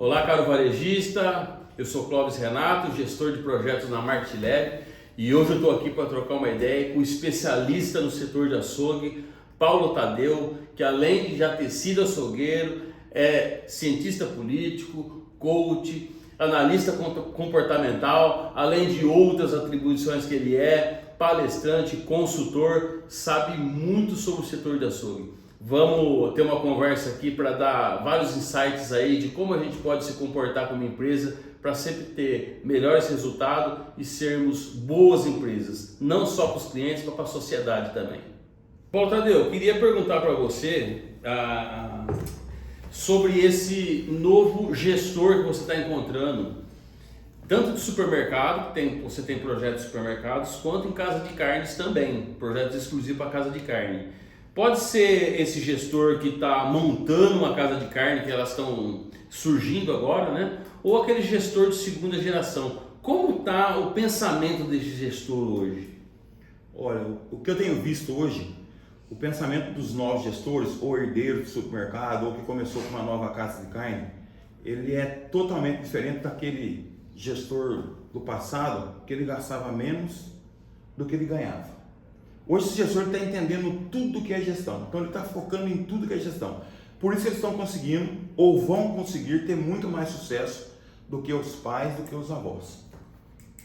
Olá, caro varejista, eu sou Clóvis Renato, gestor de projetos na Market Lab, e hoje eu estou aqui para trocar uma ideia com o especialista no setor de açougue, Paulo Tadeu, que além de já ter sido açougueiro, é cientista político, coach, analista comportamental, além de outras atribuições que ele é, palestrante, consultor, sabe muito sobre o setor de açougue. Vamos ter uma conversa aqui para dar vários insights aí de como a gente pode se comportar como empresa para sempre ter melhores resultados e sermos boas empresas, não só para os clientes, mas para a sociedade também. Paulo Tadeu, queria perguntar para você sobre esse novo gestor que você está encontrando, tanto de supermercado, você tem projetos de supermercados, quanto em casa de carnes também, projetos exclusivos para casa de carne. Pode ser esse gestor que está montando uma casa de carne, que elas estão surgindo agora, né? Ou aquele gestor de segunda geração. Como está o pensamento desse gestor hoje? Olha, o que eu tenho visto hoje, o pensamento dos novos gestores, ou herdeiros do supermercado, ou que começou com uma nova casa de carne, ele é totalmente diferente daquele gestor do passado, que ele gastava menos do que ele ganhava. Hoje esse gestor está entendendo tudo que é gestão, então ele está focando em tudo que é gestão. Por isso eles estão conseguindo, ou vão conseguir, ter muito mais sucesso do que os pais, do que os avós.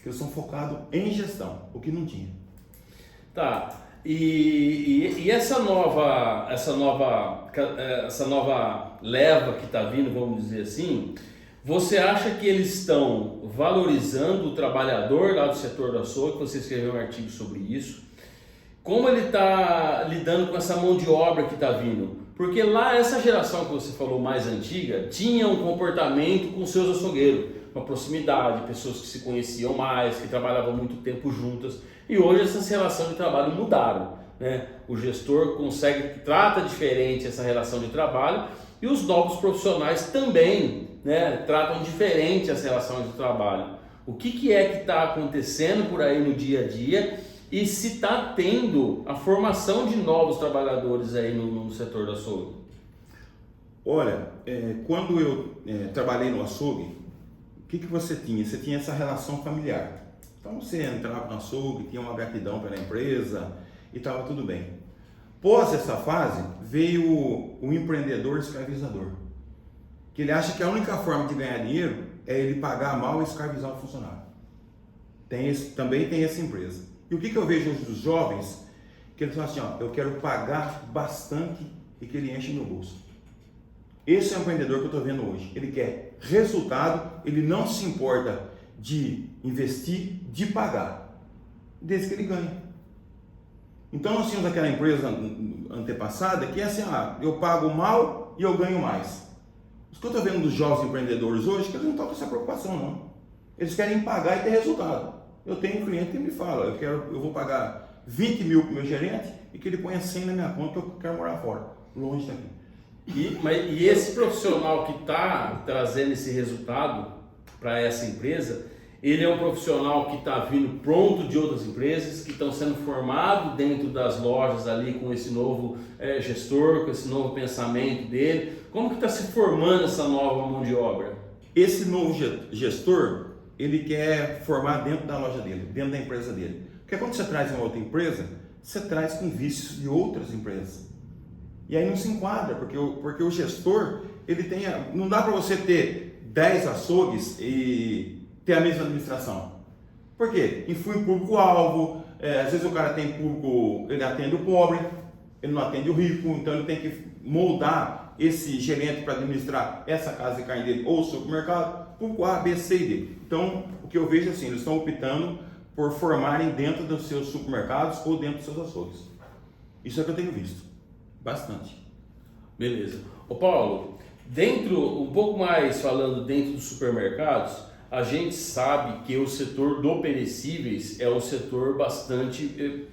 Eles são focados em gestão, o que não tinha. Tá, e essa nova leva que está vindo, vamos dizer assim, você acha que eles estão valorizando o trabalhador lá do setor do açougue? Você escreveu um artigo sobre isso. Como ele está lidando com essa mão de obra que está vindo? Porque lá essa geração que você falou mais antiga tinha um comportamento com seus açougueiros, uma proximidade, pessoas que se conheciam mais, que trabalhavam muito tempo juntas. E hoje essas relações de trabalho mudaram, né? O gestor trata diferente essa relação de trabalho e os novos profissionais também, né, tratam diferente as relações de trabalho. O que é que está acontecendo por aí no dia a dia? E se está tendo a formação de novos trabalhadores aí no setor do açougue? Olha, quando eu trabalhei no açougue, o que você tinha? Você tinha essa relação familiar. Então você entrava no açougue, tinha uma gratidão pela empresa e estava tudo bem. Pós essa fase, veio o empreendedor escravizador, que ele acha que a única forma de ganhar dinheiro é ele pagar mal e escravizar o funcionário. Também tem essa empresa. E o que eu vejo hoje dos jovens, que eles falam assim, ó, eu quero pagar bastante e que ele enche meu bolso. Esse é o empreendedor que eu estou vendo hoje. Ele quer resultado, ele não se importa de investir, de pagar, desde que ele ganhe. Então nós tínhamos aquela empresa antepassada que é assim, eu pago mal e eu ganho mais. O que eu estou vendo dos jovens empreendedores hoje, que eles não estão com essa preocupação não. Eles querem pagar e ter resultado. Eu tenho um cliente que me fala, eu vou pagar 20 mil para o meu gerente e que ele ponha 100 na minha conta, que eu quero morar fora, longe daqui. E esse profissional que está trazendo esse resultado para essa empresa, ele é um profissional que está vindo pronto de outras empresas, que estão sendo formados dentro das lojas ali com esse novo gestor, com esse novo pensamento dele. Como que está se formando essa nova mão de obra? Esse novo gestor, ele quer formar dentro da loja dele, dentro da empresa dele. Porque quando você traz uma outra empresa, você traz com vícios de outras empresas. E aí não se enquadra, porque o gestor, não dá para você ter 10 açougues e ter a mesma administração. Por quê? Influi o público-alvo, às vezes o cara tem público, ele atende o pobre, ele não atende o rico, então ele tem que moldar esse gerente para administrar essa casa de carne dele ou o supermercado, público A, B, C e D. Então, o que eu vejo assim, eles estão optando por formarem dentro dos seus supermercados ou dentro dos seus açougues. Isso é o que eu tenho visto, bastante. Beleza. Ô Paulo, um pouco mais falando dentro dos supermercados, a gente sabe que o setor do perecíveis é um setor bastante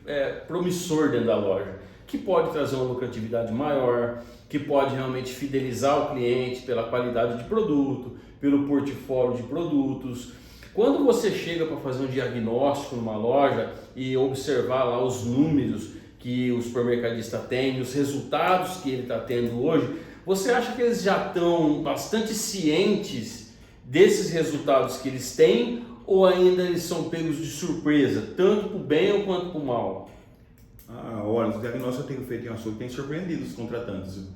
promissor dentro da loja, que pode trazer uma lucratividade maior, que pode realmente fidelizar o cliente pela qualidade de produto, pelo portfólio de produtos. Quando você chega para fazer um diagnóstico numa loja e observar lá os números que o supermercadista tem, os resultados que ele está tendo hoje, Você acha que eles já estão bastante cientes desses resultados que eles têm ou ainda eles são pegos de surpresa, tanto para o bem quanto para o mal? Olha, os diagnósticos que eu tenho feito em açougue têm surpreendido os contratantes. Viu?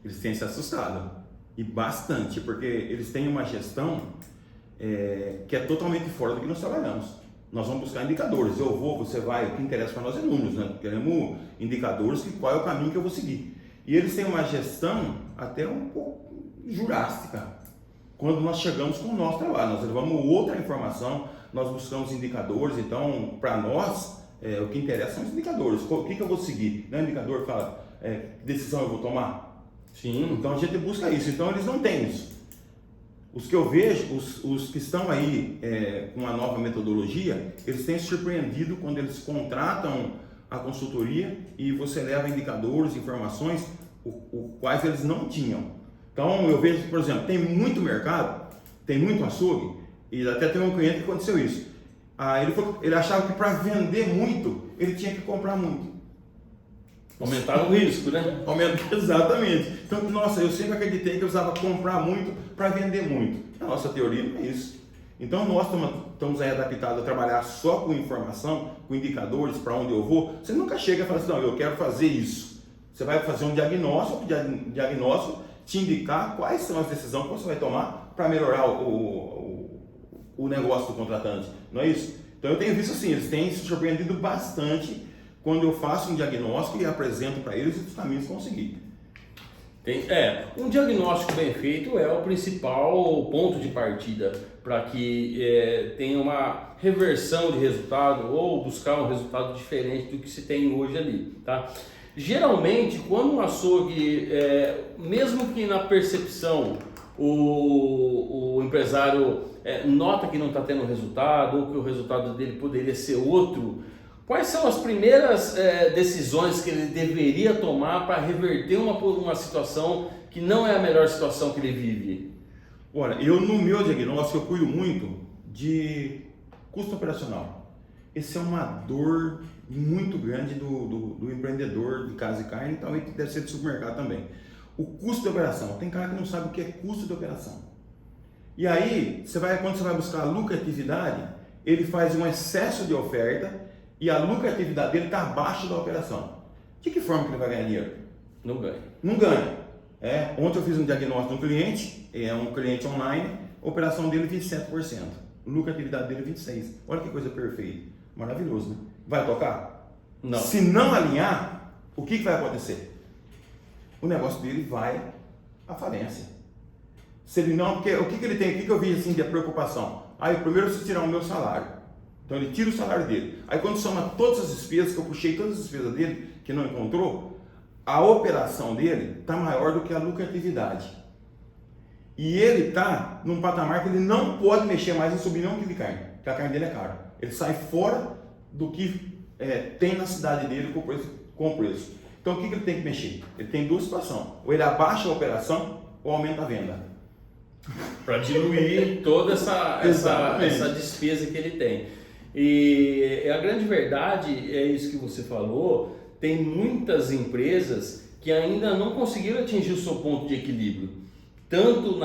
Eles têm se assustado, e bastante, porque eles têm uma gestão que é totalmente fora do que nós trabalhamos. Nós vamos buscar indicadores, você vai, o que interessa para nós é números, né? Queremos indicadores de qual é o caminho que eu vou seguir. E eles têm uma gestão até um pouco jurássica. Quando nós chegamos com o nosso trabalho, nós levamos outra informação, nós buscamos indicadores, então para nós o que interessa são os indicadores. O que eu vou seguir? O indicador fala que decisão eu vou tomar? Sim. Então a gente busca isso, então eles não têm isso. Os que eu vejo, os que estão aí com a nova metodologia, eles têm surpreendido quando eles contratam a consultoria e você leva indicadores, informações, quais eles não tinham. Então eu vejo, por exemplo, tem muito mercado, tem muito açougue, e até tem um cliente que aconteceu isso. Ele achava que para vender muito, ele tinha que comprar muito. Aumentar o risco, né? Exatamente. Então, nossa, eu sempre acreditei que eu usava comprar muito para vender muito. A nossa teoria não é isso. Então, nós estamos aí adaptados a trabalhar só com informação, com indicadores, para onde eu vou. Você nunca chega e fala assim, não, eu quero fazer isso. Você vai fazer um diagnóstico te indicar quais são as decisões que você vai tomar para melhorar o negócio do contratante. Não é isso? Então, eu tenho visto assim, eles têm se surpreendido bastante quando eu faço um diagnóstico e apresento para eles os caminhos que vão seguir. Um diagnóstico bem feito é o principal ponto de partida para que tenha uma reversão de resultado ou buscar um resultado diferente do que se tem hoje ali, tá? Geralmente, quando um açougue, mesmo que na percepção o empresário nota que não está tendo resultado ou que o resultado dele poderia ser outro, quais são as primeiras decisões que ele deveria tomar para reverter uma situação que não é a melhor situação que ele vive? Olha, no meu diagnóstico eu cuido muito de custo operacional. Esse é uma dor muito grande do empreendedor de casa e carne, talvez deve ser de supermercado também. O custo de operação. Tem cara que não sabe o que é custo de operação. E aí, quando você vai buscar a lucratividade, ele faz um excesso de oferta e a lucratividade dele está abaixo da operação. De que forma que ele vai ganhar dinheiro? Não ganha. Não ganha. Ontem eu fiz um diagnóstico de um cliente, um cliente online, operação dele 27%, lucratividade dele 26%. Olha que coisa perfeita. Maravilhoso, né? Vai tocar? Não. Se não alinhar, o que vai acontecer? O negócio dele vai à falência. Se ele não, porque o que ele tem? O que eu vi assim de preocupação? Primeiro eu preciso tirar o meu salário. Então ele tira o salário dele. Aí quando soma todas as despesas, que eu puxei todas as despesas dele, que não encontrou, a operação dele está maior do que a lucratividade. E ele está num patamar que ele não pode mexer mais em subir nenhum quilo de carne, porque a carne dele é cara. Ele sai fora do que tem na cidade dele com o preço. Então o que ele tem que mexer? Ele tem duas situações. Ou ele abaixa a operação ou aumenta a venda. Para diluir toda essa despesa que ele tem. E a grande verdade é isso que você falou, tem muitas empresas que ainda não conseguiram atingir o seu ponto de equilíbrio. Tanto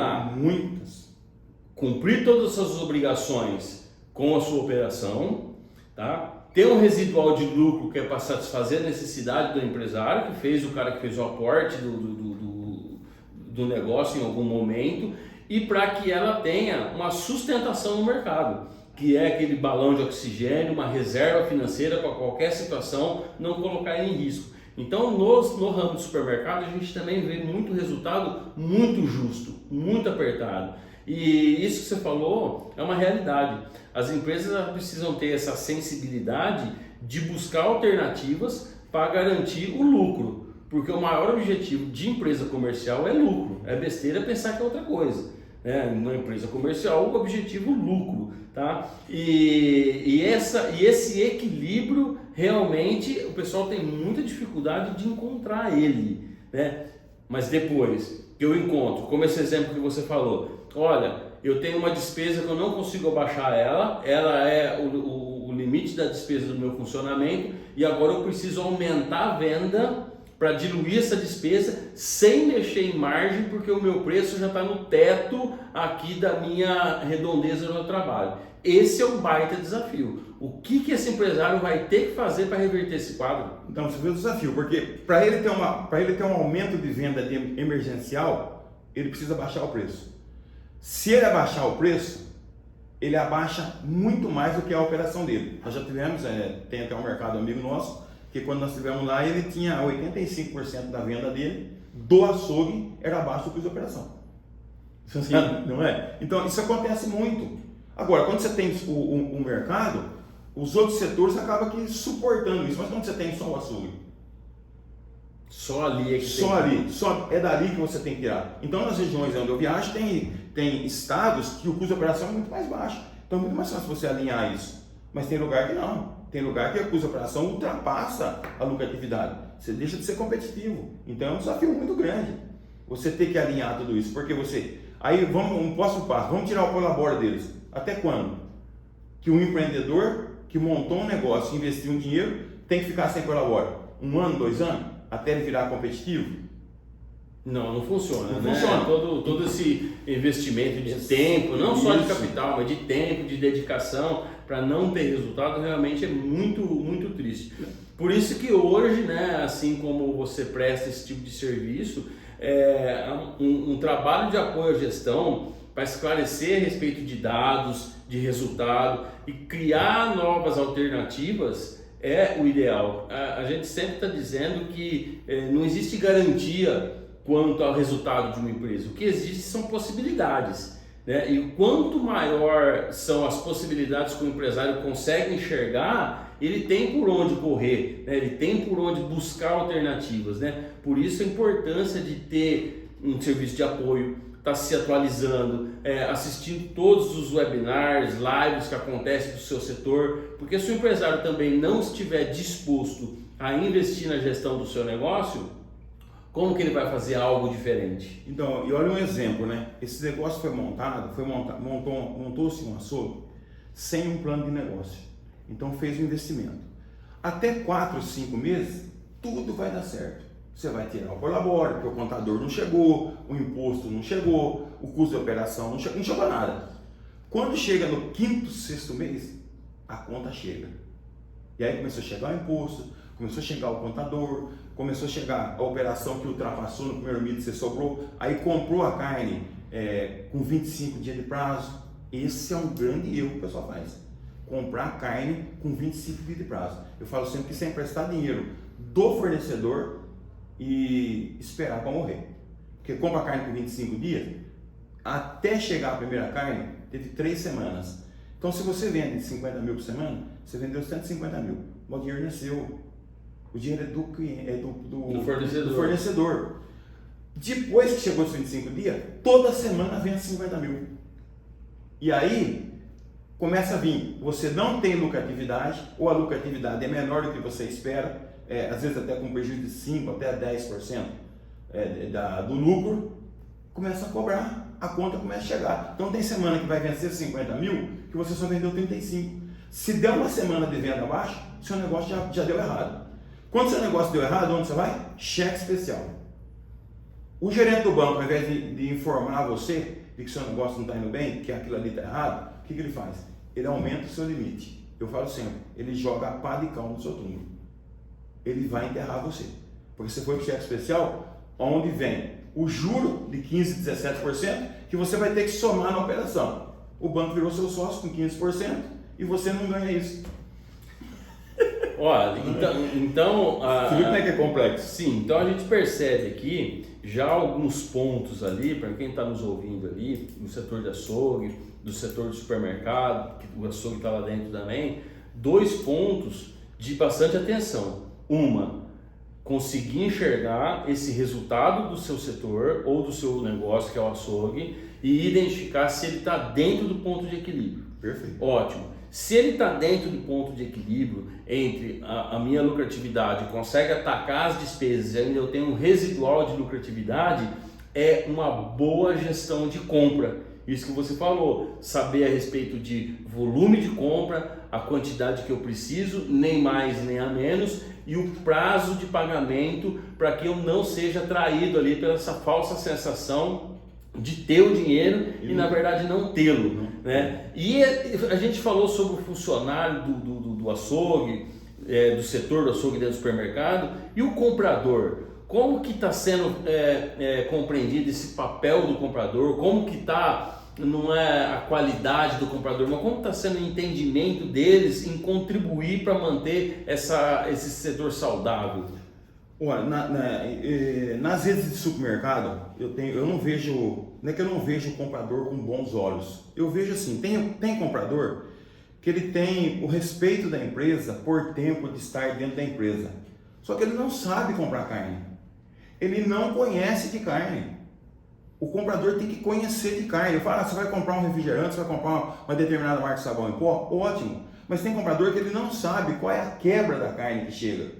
cumprir todas as suas obrigações com a sua operação, tá? Ter um residual de lucro que é para satisfazer a necessidade do empresário, o cara que fez o aporte do negócio em algum momento, e para que ela tenha uma sustentação no mercado, que é aquele balão de oxigênio, uma reserva financeira para qualquer situação, não colocar ele em risco. Então, no ramo do supermercado, a gente também vê muito resultado muito justo, muito apertado. E isso que você falou é uma realidade. As empresas precisam ter essa sensibilidade de buscar alternativas para garantir o lucro, porque o maior objetivo de empresa comercial é lucro. É besteira pensar que é outra coisa. Na empresa comercial, o objetivo é lucro, tá? E esse equilíbrio, realmente, o pessoal tem muita dificuldade de encontrar ele, né? Mas depois que eu encontro, como esse exemplo que você falou, olha, eu tenho uma despesa que eu não consigo abaixar ela é o limite da despesa do meu funcionamento, e agora eu preciso aumentar a venda para diluir essa despesa sem mexer em margem, porque o meu preço já está no teto aqui da minha redondeza do meu trabalho. Esse é um baita desafio. O que esse empresário vai ter que fazer para reverter esse quadro? Então, você vê o desafio, porque para ele ter um aumento de venda emergencial, ele precisa baixar o preço. Se ele abaixar o preço, ele abaixa muito mais do que a operação dele. Nós já tivemos, tem até um mercado amigo nosso, que quando nós estivemos lá, ele tinha 85% da venda dele, do açougue, era abaixo do custo de operação. Não é? Então, isso acontece muito. Agora, quando você tem o mercado, os outros setores acabam aqui suportando isso. Mas quando você tem só o açougue? Só ali é que só é dali que você tem que tirar. Então, nas regiões onde eu viajo, tem estados que o custo de operação é muito mais baixo. Então, é muito mais fácil você alinhar isso. Mas tem lugar que não. Tem lugar que o custo de operação ultrapassa a lucratividade. Você deixa de ser competitivo. Então, é um desafio muito grande. Você ter que alinhar tudo isso. Porque você... Aí, um próximo passo. Vamos tirar o colabora deles. Até quando? Que um empreendedor que montou um negócio e investiu um dinheiro tem que ficar sem colabora? 1 ano, 2 anos? Até ele virar competitivo? Não funciona. Não né? funciona. Todo esse investimento de tempo, não só de capital, mas de tempo, de dedicação, para não ter resultado, realmente é muito, muito triste. Por isso que hoje, né, assim como você presta esse tipo de serviço, um trabalho de apoio à gestão para esclarecer a respeito de dados, de resultado e criar novas alternativas é o ideal. A gente sempre está dizendo que não existe garantia quanto ao resultado de uma empresa. O que existe são possibilidades, né? E quanto maior são as possibilidades que o empresário consegue enxergar, ele tem por onde correr, né? Ele tem por onde buscar alternativas, né? Por isso a importância de ter um serviço de apoio, estar se atualizando, assistindo todos os webinars, lives que acontecem do seu setor, porque se o empresário também não estiver disposto a investir na gestão do seu negócio, como que ele vai fazer algo diferente? Então, e olha um exemplo, né? Esse negócio montou-se um açougue sem um plano de negócio. Então fez um investimento. Até 4, 5 meses, tudo vai dar certo. Você vai tirar o colabora, porque o contador não chegou, o imposto não chegou, o custo de operação não chegou nada. Quando chega no 5º, 6º mês, a conta chega. E aí começou a chegar o imposto, começou a chegar o contador, começou a chegar a operação que ultrapassou no primeiro mês, você sobrou, aí comprou a carne com 25 dias de prazo. Esse é um grande erro que o pessoal faz. Comprar carne com 25 dias de prazo. Eu falo sempre que você emprestar dinheiro do fornecedor e esperar para morrer. Porque compra a carne com 25 dias, até chegar a primeira carne, teve 3 semanas. Então, se você vende 50 mil por semana, você vendeu 150 mil. O dinheiro não é seu. O dinheiro é do cliente, do fornecedor. Depois que chegou os 25 dias, toda semana vende 50 mil. E aí, começa a vir, você não tem lucratividade, ou a lucratividade é menor do que você espera, às vezes até com prejuízo de 5% até 10% do lucro, começa a cobrar, a conta começa a chegar. Então tem semana que vai vencer 50 mil, que você só vendeu 35. Se der uma semana de venda abaixo, seu negócio já deu errado. Quando seu negócio deu errado, onde você vai? Cheque especial. O gerente do banco, ao invés de informar você de que seu negócio não está indo bem, que aquilo ali está errado, o que ele faz? Ele aumenta o seu limite. Eu falo sempre, ele joga a pá de cal no seu túmulo. Ele vai enterrar você. Porque você foi para o cheque especial, onde vem o juro de 15%, 17%, que você vai ter que somar na operação. O banco virou seu sócio com 15% e você não ganha isso. Olha, então você viu como é que é complexo? Sim, então a gente percebe aqui já alguns pontos ali, para quem está nos ouvindo ali, no setor de açougue, do setor de supermercado, que o açougue está lá dentro também, 2 pontos de bastante atenção. Conseguir enxergar esse resultado do seu setor ou do seu negócio, que é o açougue, e identificar se ele está dentro do ponto de equilíbrio. Perfeito. Ótimo. Se ele está dentro do ponto de equilíbrio entre a minha lucratividade, consegue atacar as despesas e ainda eu tenho um residual de lucratividade, é uma boa gestão de compra. Isso que você falou, saber a respeito de volume de compra, a quantidade que eu preciso, nem mais nem a menos, e o prazo de pagamento para que eu não seja traído ali pela essa falsa sensação de ter o dinheiro e na verdade não tê-lo, né? E a gente falou sobre o funcionário do açougue, do setor do açougue dentro do supermercado, e o comprador. Como que está sendo compreendido esse papel do comprador? Como que está, não é a qualidade do comprador, mas como está sendo o entendimento deles em contribuir para manter esse setor saudável? Olha, nas redes de supermercado, eu não vejo, não é que eu não vejo o comprador com bons olhos. Eu vejo assim, tem comprador que ele tem o respeito da empresa por tempo de estar dentro da empresa. Só que ele não sabe comprar carne. Ele não conhece de carne. O comprador tem que conhecer de carne. Eu falo, você vai comprar um refrigerante, você vai comprar uma determinada marca de sabão em pó? Ótimo. Mas tem comprador que ele não sabe qual é a quebra da carne que chega.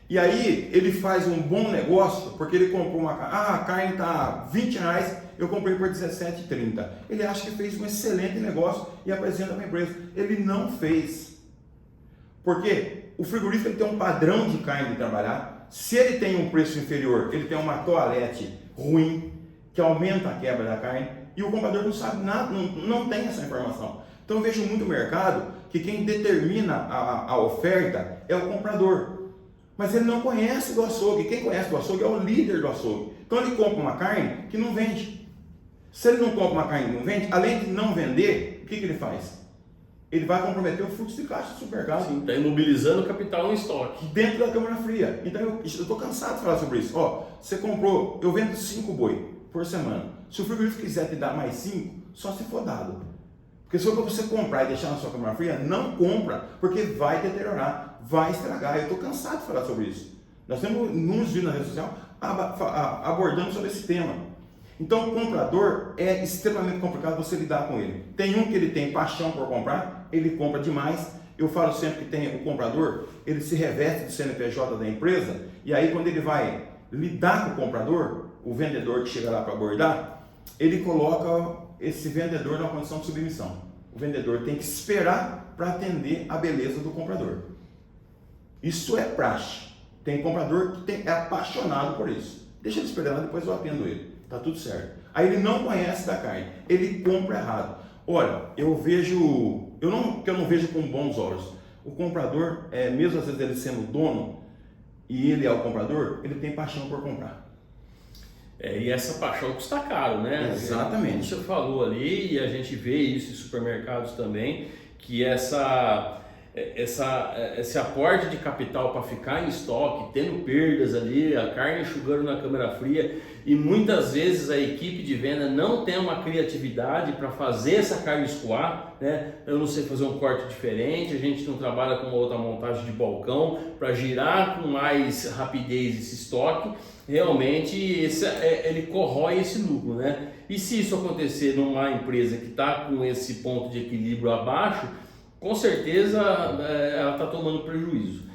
E aí ele faz um bom negócio, porque ele comprou uma carne. Ah, a carne está R$20, eu comprei por R$17,30. Ele acha que fez um excelente negócio e apresenta para a empresa. Ele não fez. Porque o frigorífico ele tem um padrão de carne de trabalhar. Se ele tem um preço inferior, ele tem uma toalete ruim, que aumenta a quebra da carne, e o comprador não sabe nada, não tem essa informação. Então eu vejo muito no mercado que quem determina a oferta é o comprador. Mas ele não conhece do açougue. Quem conhece do açougue é o líder do açougue. Então ele compra uma carne que não vende. Se ele não compra uma carne que não vende, além de não vender, o que ele faz? Ele vai comprometer o fluxo de caixa do supermercado. Sim, está imobilizando o capital no estoque. Dentro da câmara fria. Então eu estou cansado de falar sobre isso. Ó, você comprou, eu vendo 5 boi por semana. Se o frigorífico quiser te dar mais 5, só se for dado. Porque se for para você comprar e deixar na sua câmara fria, não compra, porque vai deteriorar, vai estragar. Eu estou cansado de falar sobre isso. Nós temos inúmeros vídeos na rede social abordando sobre esse tema. Então o comprador é extremamente complicado você lidar com ele. Tem um que ele tem paixão por comprar, ele compra demais. Eu falo sempre que tem o comprador, ele se reveste do CNPJ da empresa, e aí quando ele vai lidar com o comprador, o vendedor que chega lá para abordar, ele coloca esse vendedor numa condição de submissão. O vendedor tem que esperar para atender a beleza do comprador. Isso é praxe. Tem comprador que é apaixonado por isso. Deixa ele esperar, depois eu atendo ele. Tá tudo certo. Aí ele não conhece da carne, ele compra errado. Olha, eu não vejo com bons olhos. O comprador, mesmo às vezes ele sendo dono e ele é o comprador, ele tem paixão por comprar. E essa paixão custa caro, né? Exatamente. Você falou ali, e a gente vê isso em supermercados também, que esse aporte de capital para ficar em estoque, tendo perdas ali, a carne enxugando na câmara fria, e muitas vezes a equipe de venda não tem uma criatividade para fazer essa carne escoar, né? Eu não sei fazer um corte diferente, a gente não trabalha com uma outra montagem de balcão para girar com mais rapidez esse estoque. Realmente ele corrói esse lucro, né? E se isso acontecer numa empresa que está com esse ponto de equilíbrio abaixo, com certeza ela está tomando prejuízo.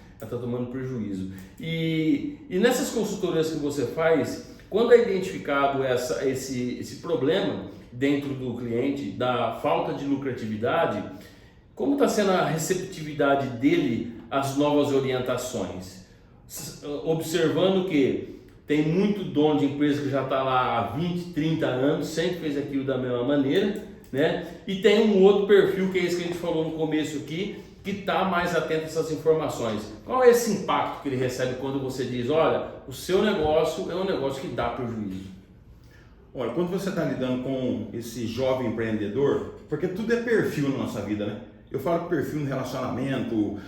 E nessas consultorias que você faz, quando é identificado esse problema dentro do cliente, da falta de lucratividade, como está sendo a receptividade dele às novas orientações? Observando que tem muito dono de empresa que já está lá há 20, 30 anos, sempre fez aquilo da mesma maneira, né? E tem um outro perfil, que é esse que a gente falou no começo aqui, que está mais atento a essas informações. Qual é esse impacto que ele recebe quando você diz, olha, o seu negócio é um negócio que dá prejuízo? Olha, quando você está lidando com esse jovem empreendedor, porque tudo é perfil na nossa vida, né? Eu falo perfil no relacionamento,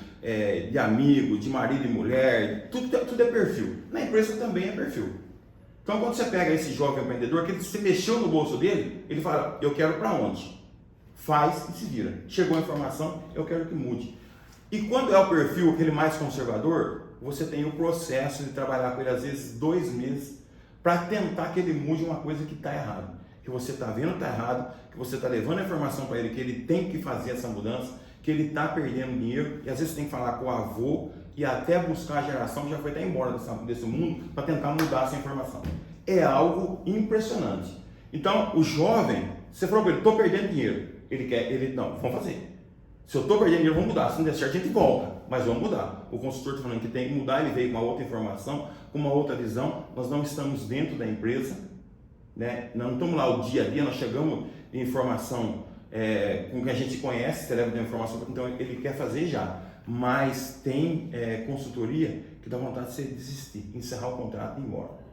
de amigo, de marido e mulher, tudo é perfil. Na empresa também é perfil. Então quando você pega esse jovem empreendedor, que ele se mexeu no bolso dele, ele fala, eu quero para onde? Faz e se vira. Chegou a informação, eu quero que mude. E quando é o perfil, aquele mais conservador, você tem o processo de trabalhar com ele às vezes 2 meses, para tentar que ele mude uma coisa que está errada. Que você está vendo que está errado, que você está levando a informação para ele, que ele tem que fazer essa mudança, que ele está perdendo dinheiro, e às vezes você tem que falar com o avô e até buscar a geração que já foi até embora desse mundo para tentar mudar essa informação. É algo impressionante. Então, o jovem, Você falou para ele, estou perdendo dinheiro. Não, vamos fazer. Se eu estou perdendo dinheiro, vamos mudar. Se não der certo, a gente volta, mas vamos mudar. O consultor está falando que tem que mudar, ele veio com uma outra informação, com uma outra visão. Nós não estamos dentro da empresa, né? Não estamos lá o dia a dia, nós chegamos em informação com que a gente conhece, você leva de informação, então ele quer fazer já. Mas tem consultoria que dá vontade de você desistir, encerrar o contrato e ir embora.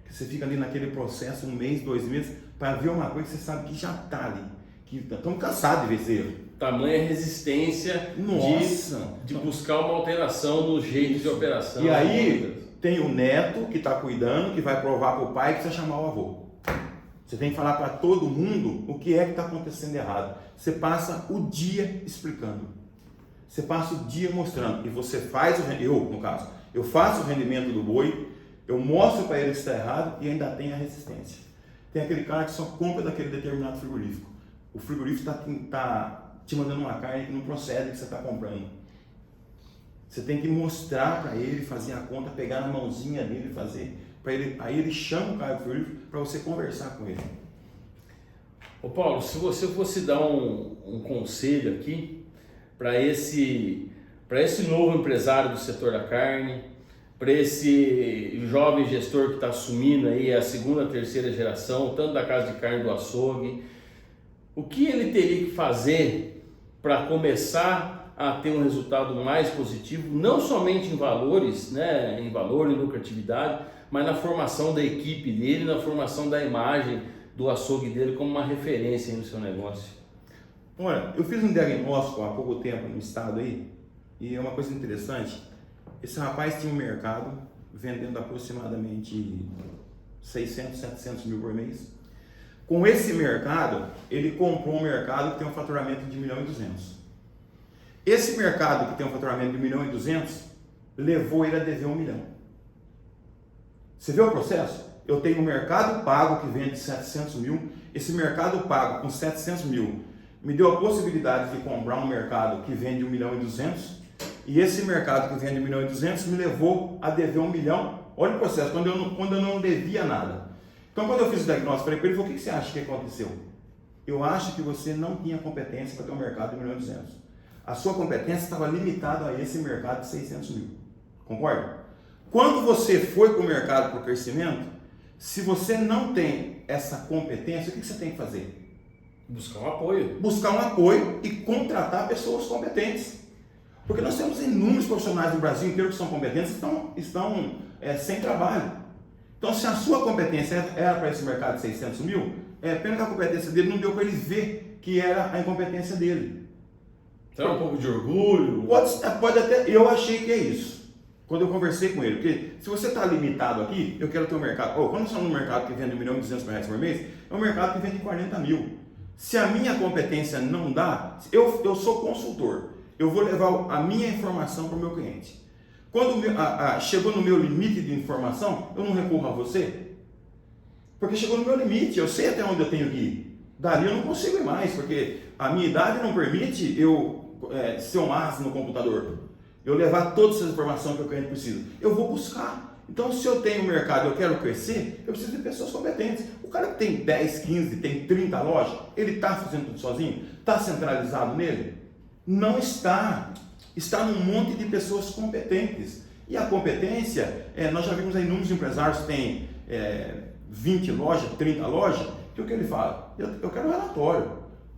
Que você fica ali naquele processo, 1 mês, 2 meses, para ver uma coisa que você sabe que já está ali. Que estamos cansados de ver esse erro. Tamanha resistência de buscar uma alteração no jeito de operação. E aí tem o neto que está cuidando, que vai provar para o pai que precisa chamar o avô. Você tem que falar para todo mundo o que é que está acontecendo errado. Você passa o dia explicando. Você passa o dia mostrando. E você faz eu faço o rendimento do boi, eu mostro para ele que está errado e ainda tem a resistência. Tem aquele cara que só compra daquele determinado frigorífico. O frigorífico está te mandando uma carne que não procede que você está comprando. Você tem que mostrar para ele, fazer a conta, pegar na mãozinha dele e fazer. Aí ele chama o cara do frigorífico para você conversar com ele. Ô Paulo, se você fosse dar um conselho aqui para esse novo empresário do setor da carne, para esse jovem gestor que está assumindo aí a 2ª, 3ª geração, tanto da casa de carne do açougue, o que ele teria que fazer para começar a ter um resultado mais positivo, não somente em valores, né, em valor e lucratividade, mas na formação da equipe dele, na formação da imagem do açougue dele como uma referência no seu negócio? Olha, eu fiz um diagnóstico há pouco tempo no estado aí, e é uma coisa interessante. Esse rapaz tinha um mercado vendendo aproximadamente 600, 700 mil por mês. Com esse mercado, ele comprou um mercado que tem um faturamento de 1,2 milhões. Esse mercado que tem um faturamento de 1,2 milhões levou ele a dever 1 milhão. Você vê o processo? Eu tenho um mercado pago que vende 700 mil. Esse mercado pago com 700 mil me deu a possibilidade de comprar um mercado que vende 1,2 milhões. E esse mercado que vende 1,2 milhões me levou a dever 1 milhão. Olha o processo, quando eu não devia nada. Então, quando eu fiz o diagnóstico, falei para ele, o que você acha que aconteceu? Eu acho que você não tinha competência para ter um mercado de 1,2 milhões. A sua competência estava limitada a esse mercado de 600 mil. Concorda? Quando você foi para o mercado para o crescimento, se você não tem essa competência, o que você tem que fazer? Buscar um apoio. Buscar um apoio e contratar pessoas competentes. Porque nós temos inúmeros profissionais no Brasil inteiro que são competentes e estão sem trabalho. Então, se a sua competência era para esse mercado de 600 mil, pena que a competência dele não deu para ele ver que era a incompetência dele. Então, um pouco de orgulho? Pode até, eu achei que é isso, quando eu conversei com ele. Porque se você está limitado aqui, eu quero ter um mercado. Quando nós estamos num mercado que vende 1,2 milhões por mês, é um mercado que vende 40 mil. Se a minha competência não dá, eu sou consultor. Eu vou levar a minha informação para o meu cliente. Quando chegou no meu limite de informação, eu não recorro a você, porque chegou no meu limite, eu sei até onde eu tenho que ir. Dali eu não consigo ir mais, porque a minha idade não permite eu ser um as no computador, eu levar todas essas informações que o cliente precisa. Eu vou buscar. Então, se eu tenho um mercado e eu quero crescer, eu preciso de pessoas competentes. O cara que tem 10, 15, tem 30 lojas, ele está fazendo tudo sozinho? Está centralizado nele? Não está. Está num monte de pessoas competentes. E a competência, nós já vimos aí inúmeros empresários que têm 20 lojas, 30 lojas, que o que ele fala? Eu quero relatório.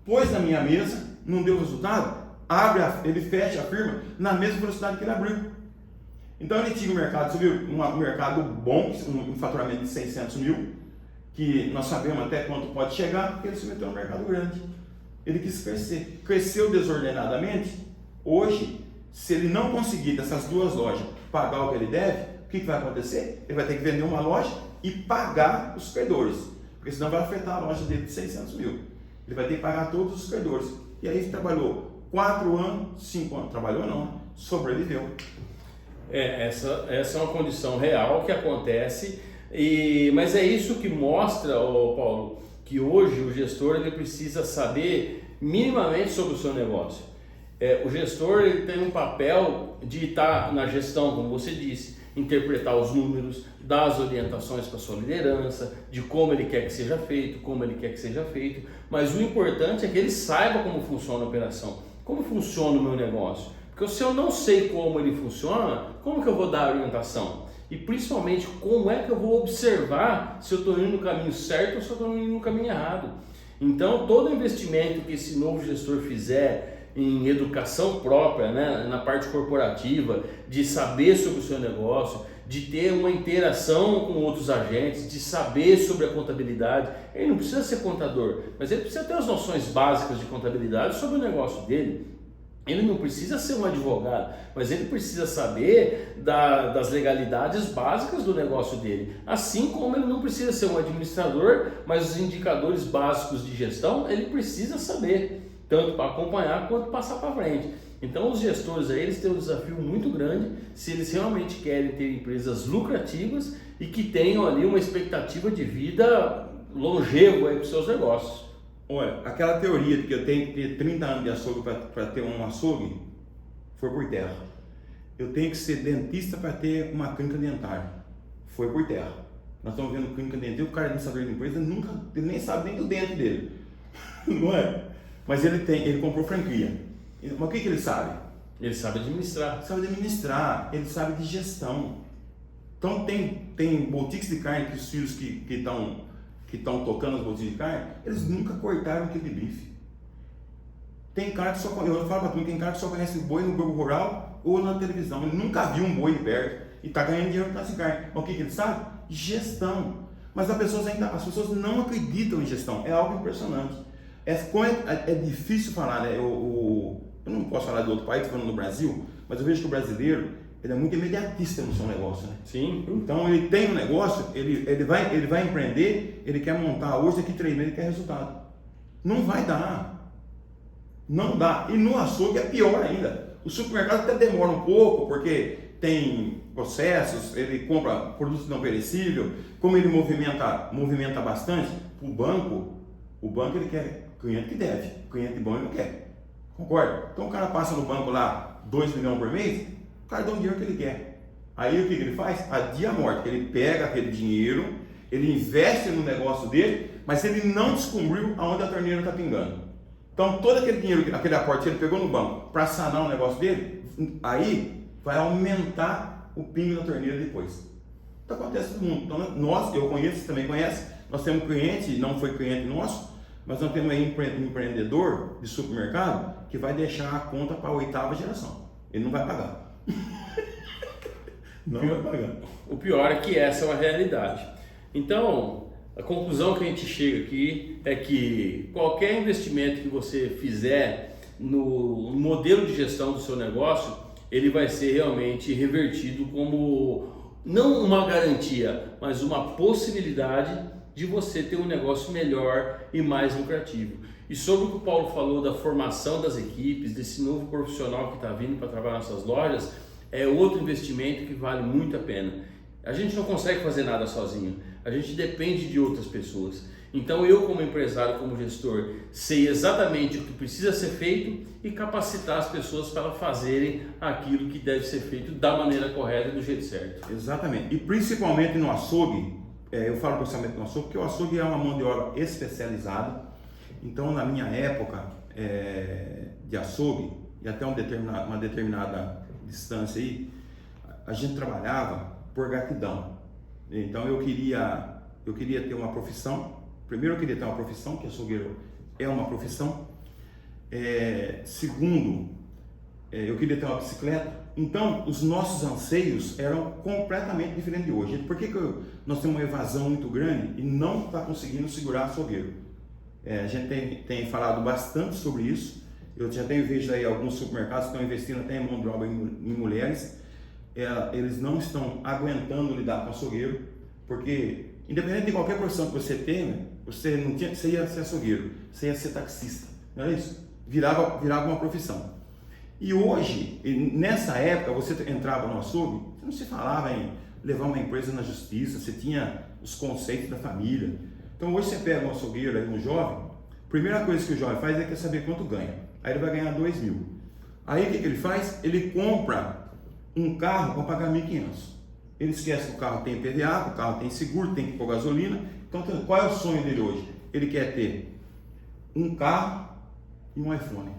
Pôs na minha mesa, não deu resultado, ele fecha a firma na mesma velocidade que ele abriu. Então ele tinha um mercado, você viu, um mercado bom, um faturamento de 600 mil, que nós sabemos até quanto pode chegar, porque ele se meteu no mercado grande. Ele quis crescer. Cresceu desordenadamente. Hoje, se ele não conseguir dessas 2 lojas pagar o que ele deve, o que vai acontecer? Ele vai ter que vender uma loja e pagar os credores, porque senão vai afetar a loja dele de 600 mil. Ele vai ter que pagar todos os credores. E aí ele trabalhou 4 anos, 5 anos, trabalhou não, sobreviveu. Essa é uma condição real que acontece, mas é isso que mostra, Paulo, que hoje o gestor ele precisa saber minimamente sobre o seu negócio. O gestor ele tem um papel de estar na gestão, como você disse, interpretar os números, dar as orientações para a sua liderança, de como ele quer que seja feito, mas o importante é que ele saiba como funciona a operação, como funciona o meu negócio, porque se eu não sei como ele funciona, como que eu vou dar a orientação? E principalmente, como é que eu vou observar se eu estou indo no caminho certo ou se eu estou indo no caminho errado? Então, todo investimento que esse novo gestor fizer em educação própria, né, na parte corporativa, de saber sobre o seu negócio, de ter uma interação com outros agentes, de saber sobre a contabilidade, ele não precisa ser contador, mas ele precisa ter as noções básicas de contabilidade sobre o negócio dele. Ele não precisa ser um advogado, mas ele precisa saber das legalidades básicas do negócio dele. Assim como ele não precisa ser um administrador, mas os indicadores básicos de gestão ele precisa saber, tanto para acompanhar quanto passar para frente. Então os gestores aí, eles têm um desafio muito grande se eles realmente querem ter empresas lucrativas e que tenham ali uma expectativa de vida longevo para os seus negócios. Olha, aquela teoria de que eu tenho que ter 30 anos de açougue para ter um açougue foi por terra. Eu tenho que ser dentista para ter uma clínica dentária. Foi por terra. Nós estamos vendo clínica dentária, o cara é administrador de empresa, ele nem sabe nem do dente dele. Não é? Mas ele comprou franquia. Mas o que ele sabe? Ele sabe administrar. Sabe administrar, ele sabe de gestão. Então tem boutiques de carne que os filhos que estão tocando as boutiques de carne, eles nunca cortaram aquele bife. Tem cara que só conhece, eu falo pra tu, tem cara que só conhece o boi no grupo rural ou na televisão, ele nunca viu um boi de perto e está ganhando dinheiro com essa carne. Mas o que ele sabe? Gestão. Mas as pessoas não acreditam em gestão, é algo impressionante. É difícil falar, né? Eu não posso falar de outro país, falando no Brasil, mas eu vejo que o brasileiro ele é muito imediatista no seu negócio, né? Sim. Então ele tem um negócio, ele vai empreender, ele quer montar hoje, daqui 3 meses ele quer resultado. Não vai dar. Não dá. E no açougue é pior ainda. O supermercado até demora um pouco, porque tem processos, ele compra produtos não perecíveis, como ele movimenta bastante, o banco ele quer cliente que deve, cliente bom ele não quer. Concorda? Então o cara passa no banco lá 2 milhões por mês, o cara dá o dinheiro que ele quer. Aí o que ele faz? Adia a morte. Ele pega aquele dinheiro, ele investe no negócio dele, mas ele não descobriu aonde a torneira está pingando. Então todo aquele dinheiro, aquele aporte que ele pegou no banco para sanar o negócio dele, aí vai aumentar o pingo da torneira depois. Então acontece no mundo. Então eu conheço, você também conhece, nós temos um cliente, não foi cliente nosso, mas nós temos aí um empreendedor de supermercado que vai deixar a conta para a 8ª geração. Ele não vai pagar. Não vai pagar. O pior é que essa é uma realidade. Então, a conclusão que a gente chega aqui é que qualquer investimento que você fizer no modelo de gestão do seu negócio, ele vai ser realmente revertido como não uma garantia, mas uma possibilidade de você ter um negócio melhor e mais lucrativo. E sobre o que o Paulo falou da formação das equipes, desse novo profissional que está vindo para trabalhar nas nossas lojas, é outro investimento que vale muito a pena. A gente não consegue fazer nada sozinho, a gente depende de outras pessoas. Então eu, como empresário, como gestor, sei exatamente o que precisa ser feito e capacitar as pessoas para fazerem aquilo que deve ser feito da maneira correta e do jeito certo. Exatamente. E principalmente no açougue, eu falo principalmente no açougue, porque o açougue é uma mão de obra especializada. Então na minha época de açougue, e até uma determinada distância aí, a gente trabalhava por gratidão. Então eu queria ter uma profissão. Primeiro eu queria ter uma profissão, que açougueiro é uma profissão. Segundo, eu queria ter uma bicicleta. Então os nossos anseios eram completamente diferentes de hoje. Por que nós temos uma evasão muito grande e não está conseguindo segurar açougueiro? A gente tem falado bastante sobre isso. Eu já tenho visto aí alguns supermercados que estão investindo até em mão de obra em mulheres. Eles não estão aguentando lidar com açougueiro, porque independente de qualquer profissão que você tenha, você ia ser açougueiro, você ia ser taxista, não é isso? Virava uma profissão. E hoje, nessa época, você entrava no açougue, você não se falava em levar uma empresa na justiça, você tinha os conceitos da família. Então hoje você pega um açougueiro, um jovem, a primeira coisa que o jovem faz é quer saber quanto ganha. Aí ele vai ganhar 2 mil. Aí o que ele faz? Ele compra um carro para pagar 1.500. Ele esquece que o carro tem IPVA, que o carro tem seguro, tem que pôr gasolina. Então, qual é o sonho dele hoje? Ele quer ter um carro e um iPhone.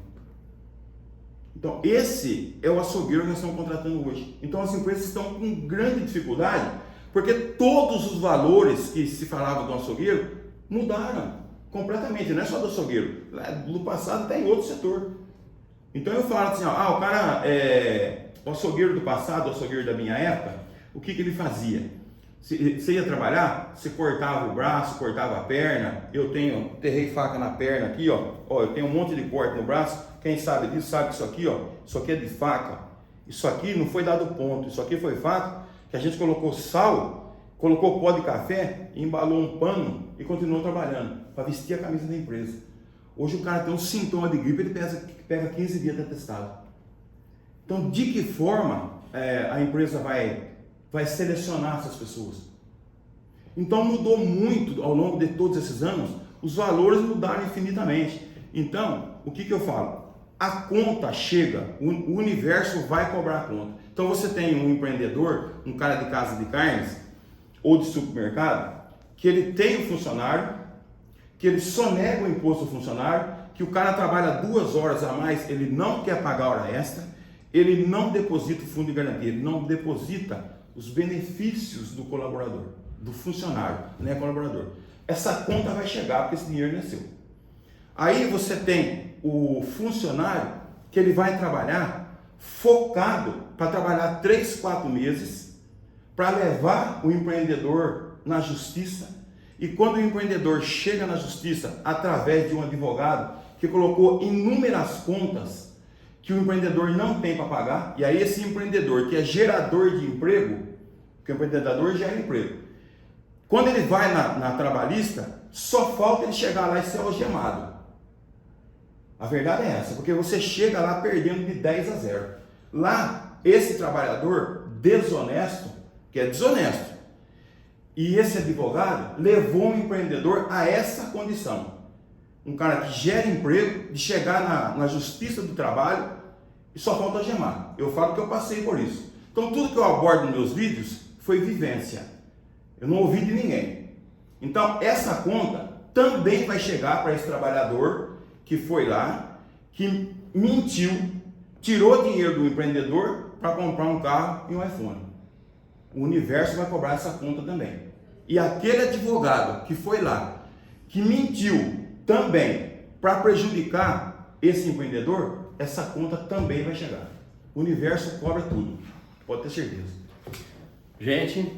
Então, esse é o açougueiro que nós estamos contratando hoje. Então, as empresas estão com grande dificuldade, porque todos os valores que se falava do açougueiro mudaram completamente. Não é só do açougueiro. No passado tem outro setor. Então, eu falo assim, ó, o cara, o açougueiro do passado, o açougueiro da minha época, o que ele fazia? Você ia trabalhar, você cortava o braço, cortava a perna. Eu terrei faca na perna aqui, ó, eu tenho um monte de corte no braço. Quem sabe disso sabe que isso aqui, ó, isso aqui é de faca. Isso aqui não foi dado ponto, isso aqui foi faca que a gente colocou sal, colocou pó de café, embalou um pano e continuou trabalhando para vestir a camisa da empresa. Hoje o cara tem um sintoma de gripe, ele pega 15 dias de atestado. Então, de que forma a empresa vai selecionar essas pessoas? Então, mudou muito ao longo de todos esses anos, os valores mudaram infinitamente. Então, o que eu falo? A conta chega, o universo vai cobrar a conta. Então, você tem um empreendedor, um cara de casa de carnes ou de supermercado, que ele tem um funcionário, que ele sonega o imposto ao funcionário, que o cara trabalha 2 horas a mais, ele não quer pagar hora extra, ele não deposita o fundo de garantia, ele não deposita os benefícios do colaborador, do funcionário, não é colaborador. Essa conta vai chegar porque esse dinheiro não é seu. Aí você tem o funcionário que ele vai trabalhar focado para trabalhar 3, 4 meses para levar o empreendedor na justiça. E quando o empreendedor chega na justiça através de um advogado que colocou inúmeras contas que o empreendedor não tem para pagar, e aí esse empreendedor que é gerador de emprego, porque o empreendedor gera emprego, quando ele vai na trabalhista, só falta ele chegar lá e ser algemado. A verdade é essa, porque você chega lá perdendo de 10-0. Lá, esse trabalhador desonesto, que é desonesto, e esse advogado levou um empreendedor a essa condição. Um cara que gera emprego, de chegar na justiça do trabalho e só falta algemar. Eu falo que eu passei por isso. Então tudo que eu abordo nos meus vídeos foi vivência. Eu não ouvi de ninguém. Então essa conta também vai chegar para esse trabalhador que foi lá, que mentiu, tirou dinheiro do empreendedor para comprar um carro e um iPhone. O universo vai cobrar essa conta também. E aquele advogado que foi lá, que mentiu também para prejudicar esse empreendedor, essa conta também vai chegar. O universo cobra tudo, pode ter certeza. Gente,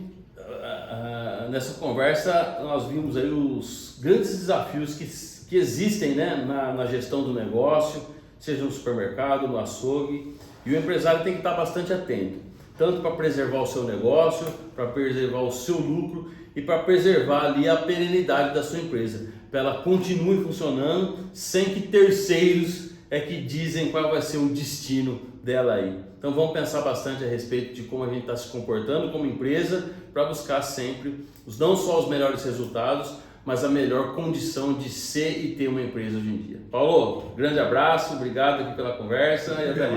nessa conversa nós vimos aí os grandes desafios que existem, né, na gestão do negócio, seja no supermercado, no açougue, e o empresário tem que estar bastante atento, tanto para preservar o seu negócio, para preservar o seu lucro e para preservar ali a perenidade da sua empresa, para ela continue funcionando sem que terceiros que dizem qual vai ser o destino dela aí. Então vamos pensar bastante a respeito de como a gente está se comportando como empresa para buscar sempre não só os melhores resultados, mas a melhor condição de ser e ter uma empresa hoje em dia. Paulo, grande abraço, obrigado aqui pela conversa e até mais.